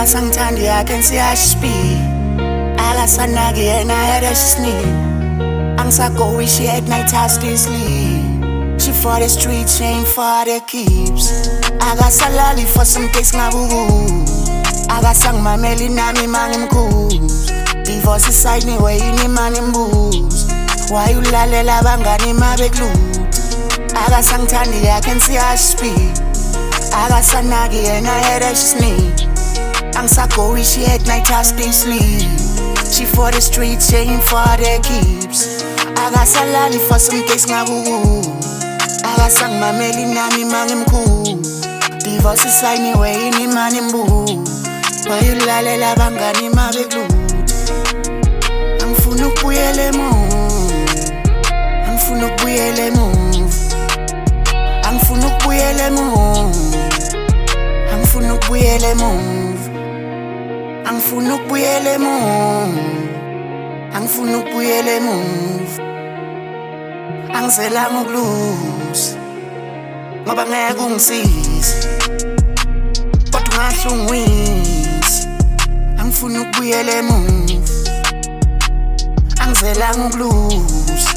Akasangithandi I can see how she speak. Akasanaki yena head as she sneak. Angisagowi she at night I still sleep. She for the streets, she ain't for the keeps. Akasalali for some case ngabuku. Akasangimameli nami mangimkhuze. Divorce iside ni way ni mani mbuzi. Why you lalela bangani mabeklude. Akasangithandi I can see how she speak. Akasanaki yena head as she sneak. Angisagowi she at night I still sleep. She for the streets, she ain't for the keeps. Akasalali for some case ngabuku. Akasangimameli nami mangimkhuze. Divorce iside ni way ni mani mbuzi. Why you lalela bangani mabeklude. Angifuna ukubuyela emuva. Angifuna ukubuyela emuva. Angifuna ukubuyela emuva. Angifuna ukubuyela emuva. Angifuna ukubuyela emuva. Angifuna ukubuyela emuva. Angizelanga ukuluza ngoba ngeke ungisize, kodwa ungahle ungiwise. Angifuna ukubuyela emuva. Angizelanga ukuluza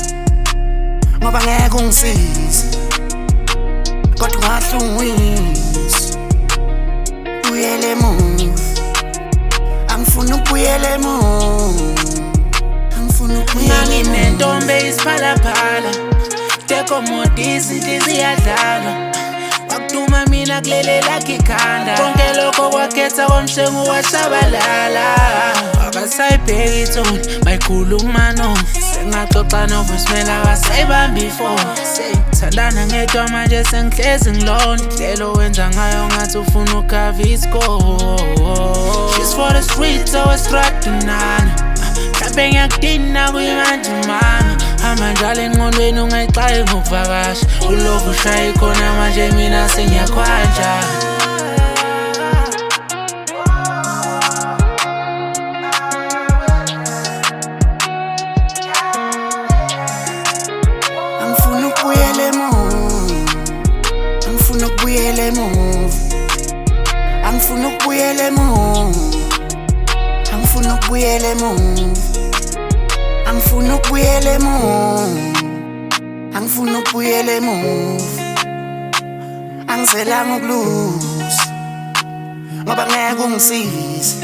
ngoba ngeke ungisize, kodwa ungahle ungiwise. Buyela emuva. Angifuna ukubuyela emuva. Angifuna ukubuyela emuva. Nginentombi isiphalaphala, tekomodisi ziyadlala. Wakutuma mina kulele lakhe ikhanda. Konke lokho kwakhetha komshengu washabalala. Akasayibheki ithoni, mayikhuluma no. Sengaxoxa no-voicemail akasayibambi ifoni. Thandana ngedwa manje sengihlezi ngilona. Indlela owenza ngayo ngathi ufuna ukhava isikole. She's for the streets, oweStradinana. Mhlampe ngiyakudina kuyimanje mama. Hamba njalo engqondweni ungayixayi ngokuvakasha. Ulokhu ushaya ikhona manje mina sengiyakhwanja. Angifuna ukubuyela emuva. Angifuna ukubuyela emuva. Angifuna ukubuyela emuva. Angifuna ukubuyela emuva. Angifuna ukubuyela emuva. Angifuna ukubuyela emuva. Angizelanga ukuluza ngoba ngeke ungisize,